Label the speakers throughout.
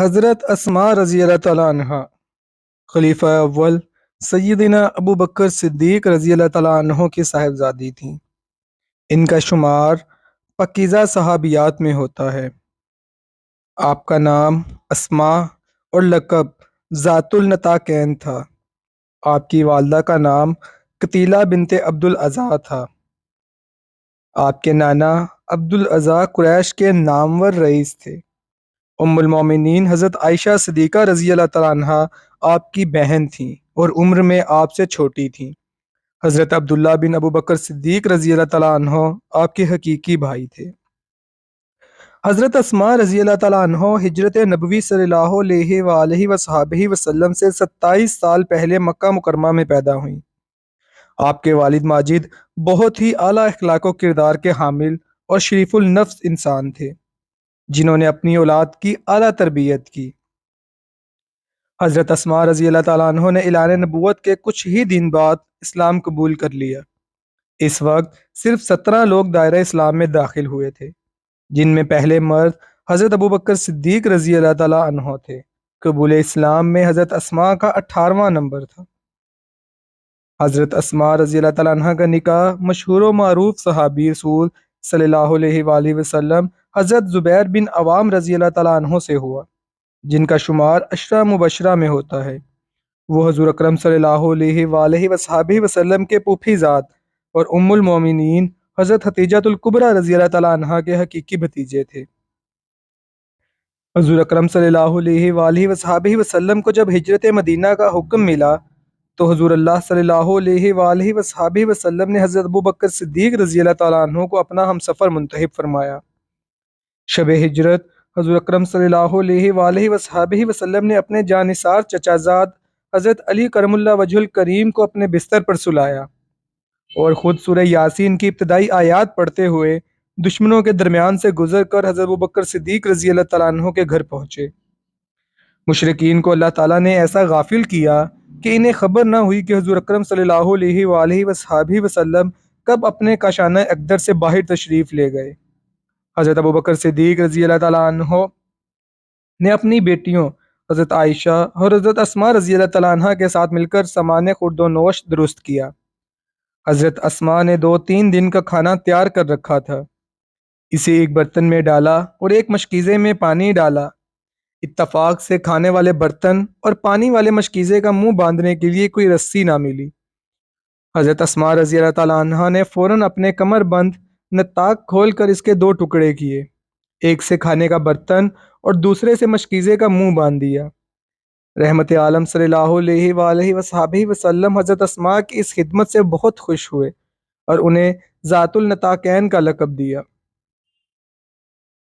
Speaker 1: حضرت اسما رضی اللہ تعالیٰ عنہ خلیفہ اول سیدنا ابو بکر صدیق رضی اللہ تعالیٰ عنہ کی صاحبزادی تھیں۔ ان کا شمار پاکیزہ صحابیات میں ہوتا ہے۔ آپ کا نام اسما اور لقب ذات النطاقین تھا۔ آپ کی والدہ کا نام قتیلہ بنت عبد الاعضیٰ تھا۔ آپ کے نانا عبد الاعضیٰ قریش کے نامور رئیس تھے۔ ام المومنین حضرت عائشہ صدیقہ رضی اللہ تعالیٰ عنہ آپ کی بہن تھیں اور عمر میں آپ سے چھوٹی تھیں۔ حضرت عبداللہ بن ابو بکر صدیق رضی اللہ تعالیٰ عنہ آپ کے حقیقی بھائی تھے۔ حضرت اسما رضی اللہ تعالیٰ عنہ ہجرت نبوی صلی اللہ علیہ وآلہ وصحبہ وسلم سے 27 سال پہلے مکہ مکرمہ میں پیدا ہوئیں۔ آپ کے والد ماجد بہت ہی اعلیٰ اخلاق و کردار کے حامل اور شریف النفس انسان تھے، جنہوں نے اپنی اولاد کی اعلیٰ تربیت کی۔ حضرت اسما رضی اللہ تعالیٰ عنہ نے اعلان نبوت کے کچھ ہی دن بعد اسلام قبول کر لیا۔ اس وقت صرف 17 لوگ دائرہ اسلام میں داخل ہوئے تھے، جن میں پہلے مرد حضرت ابو بکر صدیق رضی اللہ تعالیٰ عنہ تھے۔ قبول اسلام میں حضرت اسما کا 18واں نمبر تھا۔ حضرت اسما رضی اللہ تعالیٰ عنہ کا نکاح مشہور و معروف صحابی رسول صلی اللہ علیہ وآلہ وسلم حضرت زبیر بن عوام رضی اللہ تعالیٰ عنہ سے ہوا، جن کا شمار عشرہ مبشرہ میں ہوتا ہے۔ وہ حضور اکرم صلی اللہ علیہ وآلہ وصحبہ وسلم کے پھوپھی زاد اور ام المومنین حضرت خدیجہ الکبریٰ رضی اللہ تعالیٰ عنہ کے حقیقی بھتیجے تھے۔ حضور اکرم صلی اللہ علیہ وآلہ وصحبہ وسلم کو جب ہجرت مدینہ کا حکم ملا تو حضور اللہ صلی اللہ علیہ وآلہ وصحبہ وسلم نے حضرت ابو بکر صدیق رضی اللہ تعالیٰ عنہ کو اپنا ہم سفر منتخب فرمایا۔ شب ہجرت حضور اکرم صلی اللہ علیہ وآلہ وصحبہ وسلم نے اپنے جانثار چچا زاد حضرت علی کرم اللہ وجہ الکریم کو اپنے بستر پر سلایا اور خود سورہ یاسین کی ابتدائی آیات پڑھتے ہوئے دشمنوں کے درمیان سے گزر کر حضرت ابو بکر صدیق رضی اللہ تعالیٰ عنہ کے گھر پہنچے۔ مشرکین کو اللہ تعالیٰ نے ایسا غافل کیا کہ انہیں خبر نہ ہوئی کہ حضور اکرم صلی اللہ علیہ وآلہ وصحبہ وسلم کب اپنے کاشانہ اقدر سے باہر تشریف لے گئے۔ حضرت ابو بکر صدیق رضی اللہ تعالیٰ عنہ نے اپنی بیٹیوں حضرت عائشہ اور حضرت اسما رضی اللہ تعالیٰ عنہ کے ساتھ مل کر سامان خورد و نوش درست کیا۔ حضرت اسما نے 2-3 دن کا کھانا تیار کر رکھا تھا، اسے ایک برتن میں ڈالا اور ایک مشکیزے میں پانی ڈالا۔ اتفاق سے کھانے والے برتن اور پانی والے مشکیزے کا منہ باندھنے کے لیے کوئی رسی نہ ملی۔ حضرت اسما رضی اللہ تعالیٰ عنہ نے فوراً اپنے کمر بند نطاق کھول کر اس کے 2 ٹکڑے کیے، ایک سے کھانے کا برتن اور دوسرے سے مشکیزے کا منہ باندھ دیا۔ رحمت عالم صلی اللہ علیہ وآلہ وصحبہ وسلم حضرت اسما کی اس خدمت سے بہت خوش ہوئے اور انہیں ذات النطاقین کا لقب دیا۔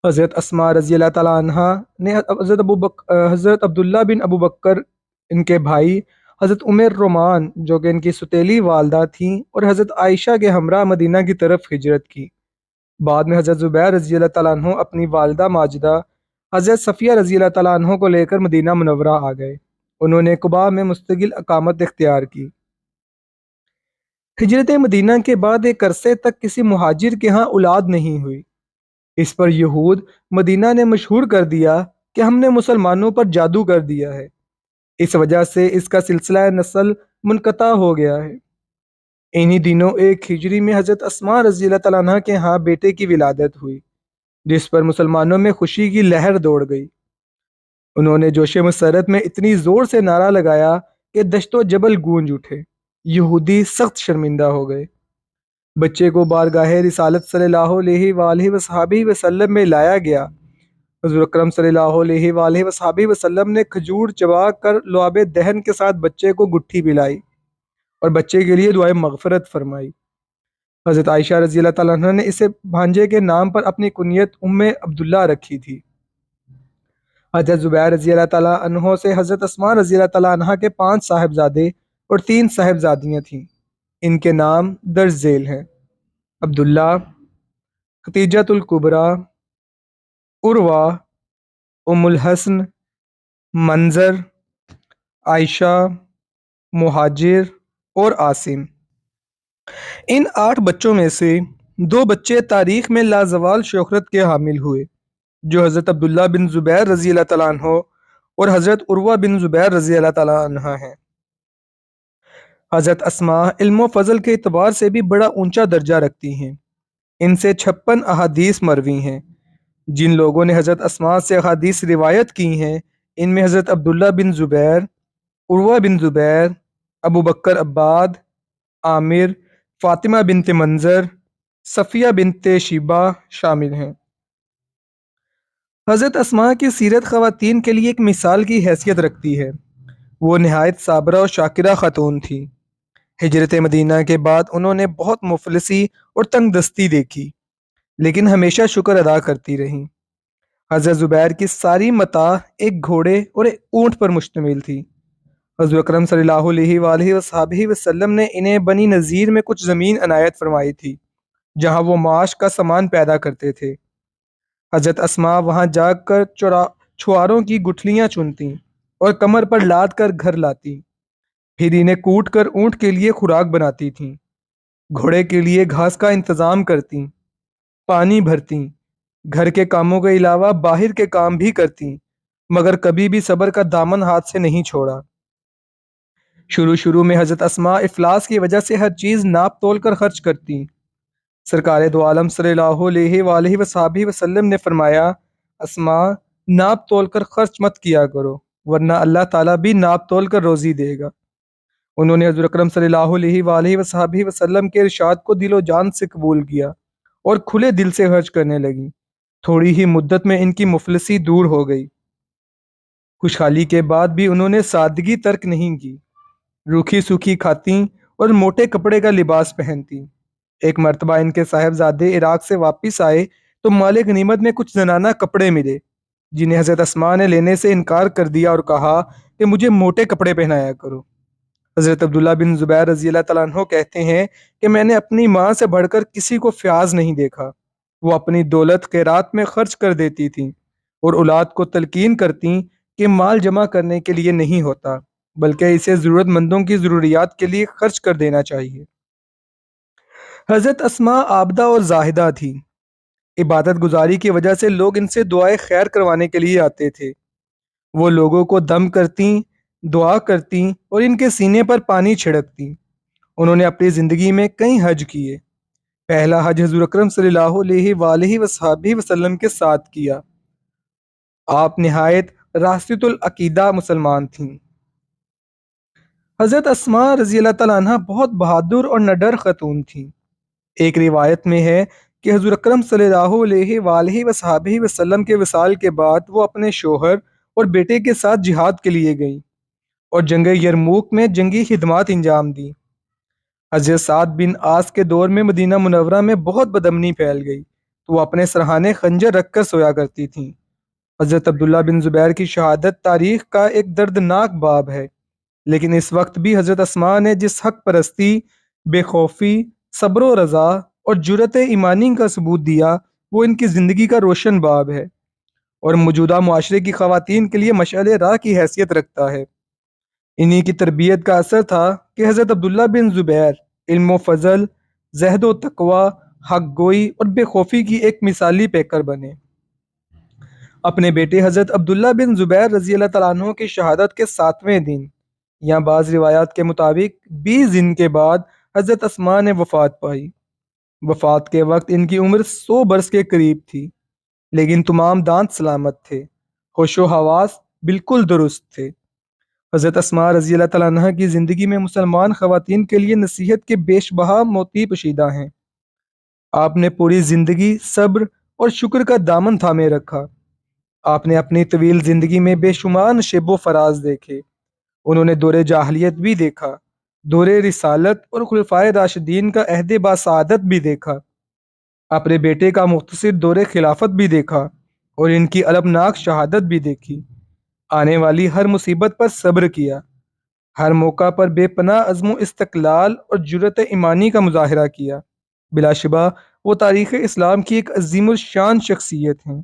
Speaker 1: حضرت اسما رضی اللہ تعالیٰ عنہ نے حضرت عبداللہ بن ابو بکر ان کے بھائی، حضرت رومان جو کہ ان کی ستیلی والدہ تھیں، اور حضرت عائشہ کے ہمراہ مدینہ کی طرف ہجرت کی۔ بعد میں حضرت زبیر رضی اللہ تعالیٰ عنہ اپنی والدہ ماجدہ حضرت صفیہ رضی اللہ تعالیٰ عنہ کو لے کر مدینہ منورہ آ گئے۔ انہوں نے قباء میں مستقل اقامت اختیار کی۔ ہجرت مدینہ کے بعد ایک عرصے تک کسی مہاجر کے ہاں اولاد نہیں ہوئی۔ اس پر یہود مدینہ نے مشہور کر دیا کہ ہم نے مسلمانوں پر جادو کر دیا ہے، اس وجہ سے اس کا سلسلہ نسل منقطع ہو گیا ہے۔ انہی دنوں 1 ہجری میں حضرت اسما رضی اللہ تعالیٰ عنہ کے ہاں بیٹے کی ولادت ہوئی، جس پر مسلمانوں میں خوشی کی لہر دوڑ گئی۔ انہوں نے جوش مسرت میں اتنی زور سے نعرہ لگایا کہ دشت و جبل گونج اٹھے۔ یہودی سخت شرمندہ ہو گئے۔ بچے کو بارگاہ رسالت صلی اللہ علیہ وآلہ وصحبہ وسلم میں لایا گیا۔ حضور اکرم صلی اللہ علیہ وآلہ وصحبہ وسلم نے کھجور چبا کر لعاب دہن کے ساتھ بچے کو گٹھی پلائی اور بچے کے لیے دعائے مغفرت فرمائی۔ حضرت عائشہ رضی اللہ تعالیٰ عنہ نے اسے بھانجے کے نام پر اپنی کنیت عبداللہ رکھی تھی۔ حضرت زبیر رضی اللہ تعالیٰ عنہ سے حضرت اسما رضی اللہ تعالیٰ عنہ کے 5 صاحبزادے اور 3 صاحبزادیاں تھیں۔ ان کے نام درج ذیل ہیں: عبداللہ، خدیجہ الکبریٰ، عروہ، ام الحسن، منظر، عائشہ، مہاجر اور عاصم۔ ان 8 بچوں میں سے 2 بچے تاریخ میں لازوال شہرت کے حامل ہوئے، جو حضرت عبداللہ بن زبیر رضی اللہ تعالیٰ عنہ اور حضرت عروہ بن زبیر رضی اللہ تعالیٰ عنہ ہیں۔ حضرت اسماء علم و فضل کے اعتبار سے بھی بڑا اونچا درجہ رکھتی ہیں۔ ان سے 56 احادیث مروی ہیں۔ جن لوگوں نے حضرت اسماء سے احادیث روایت کی ہیں ان میں حضرت عبداللہ بن زبیر، عروہ بن زبیر، ابو بکر عباد، عامر، فاطمہ بنت منظر، صفیہ بنت شیبہ شامل ہیں۔ حضرت اسماء کی سیرت خواتین کے لیے ایک مثال کی حیثیت رکھتی ہے۔ وہ نہایت صابرہ اور شاکرہ خاتون تھی۔ ہجرت مدینہ کے بعد انہوں نے بہت مفلسی اور تنگ دستی دیکھی، لیکن ہمیشہ شکر ادا کرتی رہیں۔ حضرت زبیر کی ساری متاع ایک گھوڑے اور ایک اونٹ پر مشتمل تھی۔ حضور اکرم صلی اللہ علیہ وآلہ وصحبہ وسلم نے انہیں بنی نذیر میں کچھ زمین عنایت فرمائی تھی جہاں وہ معاش کا سامان پیدا کرتے تھے۔ حضرت اسماء وہاں جا کر چھواروں کی گٹھلیاں چنتیں اور کمر پر لاد کر گھر لاتی، پھر انہیں کوٹ کر اونٹ کے لیے خوراک بناتی تھیں، گھوڑے کے لیے گھاس کا انتظام کرتیں، پانی بھرتیں، گھر کے کاموں کے علاوہ باہر کے کام بھی کرتیں، مگر کبھی بھی صبر کا دامن ہاتھ سے نہیں چھوڑا۔ شروع میں حضرت اسماء افلاس کی وجہ سے ہر چیز ناپ تول کر خرچ کرتیں۔ سرکار دو عالم صلی اللہ علیہ وآلہ وصحبہ وسلم نے فرمایا، اسماء ناپ تول کر خرچ مت کیا کرو ورنہ اللہ تعالیٰ بھی ناپ تول کر روزی دے گا۔ انہوں نے حضور اکرم صلی اللہ علیہ وآلہ وصحبہ وسلم کے ارشاد کو دل و جان سے قبول کیا اور کھلے دل سے خرچ کرنے لگیں۔ تھوڑی ہی مدت میں ان کی مفلسی دور ہو گئی۔ خوشحالی کے بعد بھی انہوں نے سادگی ترک نہیں کی، روکھی سوکھی کھاتیں اور موٹے کپڑے کا لباس پہنتیں۔ ایک مرتبہ ان کے صاحبزادے عراق سے واپس آئے تو مال غنیمت میں کچھ زنانہ کپڑے ملے جنہیں حضرت اسماء نے لینے سے انکار کر دیا اور کہا کہ مجھے موٹے کپڑے پہنایا کرو۔ حضرت عبداللہ بن زبیر رضی اللہ تعالیٰ عنہ کہتے ہیں کہ میں نے اپنی ماں سے بڑھ کر کسی کو فیاض نہیں دیکھا۔ وہ اپنی دولت خیرات میں خرچ کر دیتی تھیں اور اولاد کو تلقین کرتیں کہ مال جمع کرنے کے لیے نہیں ہوتا بلکہ اسے ضرورت مندوں کی ضروریات کے لیے خرچ کر دینا چاہیے۔ حضرت اسماء عابدہ اور زاہدہ تھیں۔ عبادت گزاری کی وجہ سے لوگ ان سے دعائے خیر کروانے کے لیے آتے تھے۔ وہ لوگوں کو دم کرتیں، دعا کرتیں اور ان کے سینے پر پانی چھڑکتیں۔ انہوں نے اپنی زندگی میں کئی حج کیے۔ پہلا حج حضور اکرم صلی اللہ علیہ وآلہ وصحبہ وسلم کے ساتھ کیا۔ آپ نہایت راسخۃ العقیدہ مسلمان تھیں۔ حضرت اسماء رضی اللہ تعالیٰ عنہ بہت بہادر اور نڈر خاتون تھیں۔ ایک روایت میں ہے کہ حضور اکرم صلی اللہ علیہ وآلہ وصحبہ وسلم کے وصال کے بعد وہ اپنے شوہر اور بیٹے کے ساتھ جہاد کے لیے گئیں اور جنگ یرموک میں جنگی خدمات انجام دیں۔ حضرت سعد بن عاص کے دور میں مدینہ منورہ میں بہت بدامنی پھیل گئی تو وہ اپنے سرہانے خنجر رکھ کر سویا کرتی تھیں۔ حضرت عبداللہ بن زبیر کی شہادت تاریخ کا ایک دردناک باب ہے، لیکن اس وقت بھی حضرت اسماء نے جس حق پرستی، بے خوفی، صبر و رضا اور جرأت ایمانی کا ثبوت دیا وہ ان کی زندگی کا روشن باب ہے اور موجودہ معاشرے کی خواتین کے لیے مشعل راہ کی حیثیت رکھتا ہے۔ انہی کی تربیت کا اثر تھا کہ حضرت عبداللہ بن زبیر علم و فضل، زہد و تقوی، حق گوئی اور بے خوفی کی ایک مثالی پیکر بنے۔ اپنے بیٹے حضرت عبداللہ بن زبیر رضی اللہ تعالیٰ عنہ کی شہادت کے 7ویں دن یا بعض روایات کے مطابق 20 دن کے بعد حضرت اسماء نے وفات پائی۔ وفات کے وقت ان کی عمر 100 برس کے قریب تھی، لیکن تمام دانت سلامت تھے، ہوش و حواس بالکل درست تھے۔ حضرت اسماء رضی اللہ تعالیٰ عنہ کی زندگی میں مسلمان خواتین کے لیے نصیحت کے بیش بہا موتی پوشیدہ ہیں۔ آپ نے پوری زندگی صبر اور شکر کا دامن تھامے رکھا۔ آپ نے اپنی طویل زندگی میں بے شمار نشیب و فراز دیکھے۔ انہوں نے دور جاہلیت بھی دیکھا، دور رسالت اور خلفائے راشدین کا عہد باسعادت بھی دیکھا، اپنے بیٹے کا مختصر دور خلافت بھی دیکھا اور ان کی المناک شہادت بھی دیکھی۔ آنے والی ہر مصیبت پر صبر کیا، ہر موقع پر بے پناہ عزم و استقلال اور جرأت ایمانی کا مظاہرہ کیا۔ بلا شبہ وہ تاریخ اسلام کی ایک عظیم الشان شخصیت ہیں۔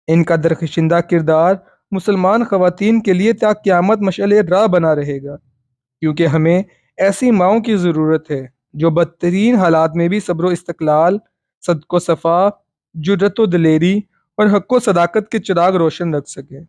Speaker 1: ان کا درخشندہ کردار مسلمان خواتین کے لیے تا قیامت مشعل راہ بنا رہے گا، کیونکہ ہمیں ایسی ماؤں کی ضرورت ہے جو بدترین حالات میں بھی صبر و استقلال، صدق و صفا، جرأت و دلیری اور حق و صداقت کے چراغ روشن رکھ سکے۔